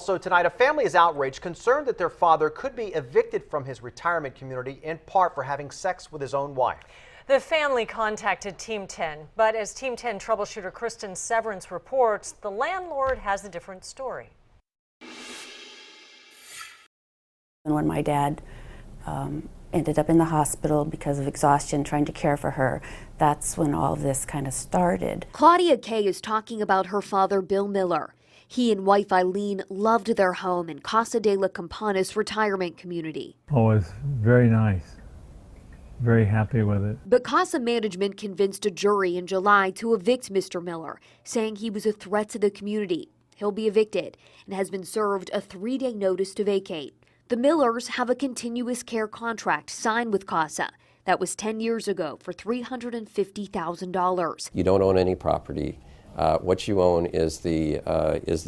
Also tonight, a family is outraged, concerned that their father could be evicted from his retirement community, in part for having sex with his own wife. The family contacted Team 10, but as Team 10 troubleshooter Kristen Severance reports, the landlord has a different story. And when my dad ended up in the hospital because of exhaustion trying to care for her, that's when all of this kind of started. Claudia Kay is talking about her father, Bill Miller. He and wife Eileen loved their home in Casa de la Campanas retirement community. Oh, it's very nice. Very happy with it. But Casa management convinced a jury in July to evict Mr. Miller, saying he was a threat to the community. He'll be evicted and has been served a 3-day notice to vacate. The Millers have a continuous care contract signed with Casa. That was 10 years ago for $350,000. You don't own any property. What you own is the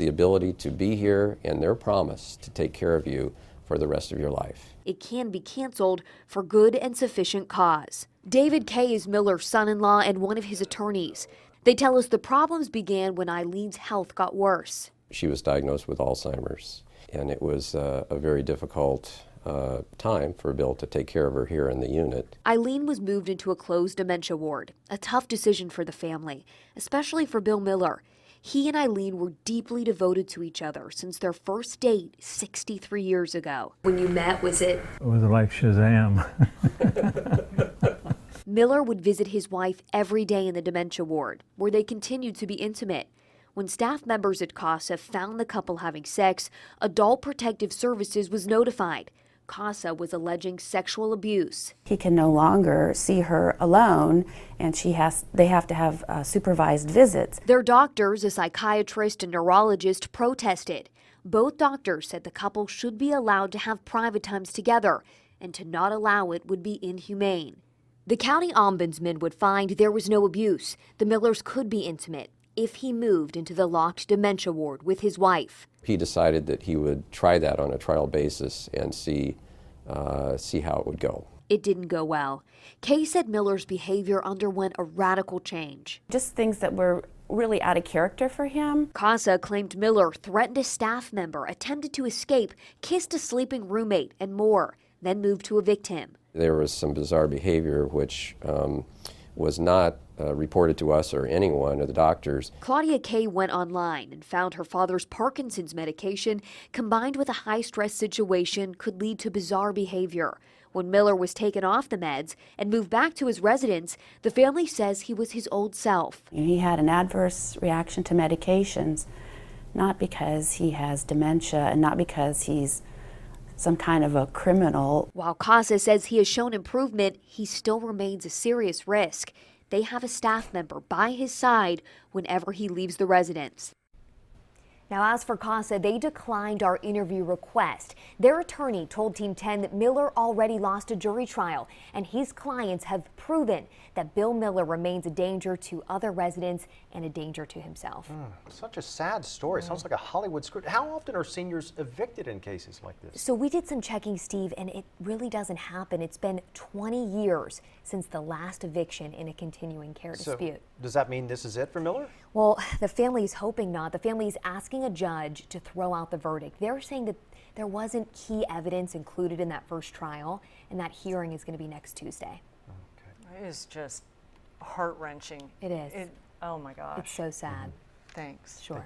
ability to be here and their promise to take care of you for the rest of your life. It can be canceled for good and sufficient cause. David Kay is Miller's son-in-law and one of his attorneys. They tell us the problems began when Eileen's health got worse. She was diagnosed with Alzheimer's, and it was a very difficult time for Bill to take care of her here in the unit. Eileen was moved into a closed dementia ward, a tough decision for the family, especially for Bill Miller. He and Eileen were deeply devoted to each other since their first date 63 years ago. When you met, was it? It was like Shazam. Miller would visit his wife every day in the dementia ward, where they continued to be intimate. When staff members at Casa found the couple having sex, Adult Protective Services was notified. Casa was alleging sexual abuse. He can no longer see her alone, and they have to have supervised visits. Their doctors, a psychiatrist and neurologist, protested. Both doctors said the couple should be allowed to have private times together, and to not allow it would be inhumane. The county ombudsman would find there was no abuse. The Millers could be intimate if he moved into the locked dementia ward with his wife. He decided that he would try that on a trial basis and see how it would go. It didn't go well. Kay said Miller's behavior underwent a radical change. Just things that were really out of character for him. Casa claimed Miller threatened a staff member, attempted to escape, kissed a sleeping roommate, and more, then moved to evict him. There was some bizarre behavior which was not reported to us or anyone or the doctors. Claudia Kay went online and found her father's Parkinson's medication combined with a high-stress situation could lead to bizarre behavior. When Miller was taken off the meds and moved back to his residence, the family says he was his old self. He had an adverse reaction to medications, not because he has dementia and not because he's some kind of a criminal. While Casa says he has shown improvement, he still remains a serious risk. They have a staff member by his side whenever he leaves the residence. Now, as for Casa, they declined our interview request. Their attorney told Team 10 that Miller already lost a jury trial, and his clients have proven that Bill Miller remains a danger to other residents and a danger to himself. Such a sad story. Sounds like a Hollywood script. How often are seniors evicted in cases like this? So we did some checking, Steve, and it really doesn't happen. It's been 20 years since the last eviction in a continuing care dispute. Does that mean this is it for Miller? Well, the family is hoping not. The family is asking a judge to throw out the verdict. They're saying that there wasn't key evidence included in that first trial, and that hearing is going to be next Tuesday. It is just heart-wrenching. It is. Oh my gosh. It's so sad. Thanks. Sure.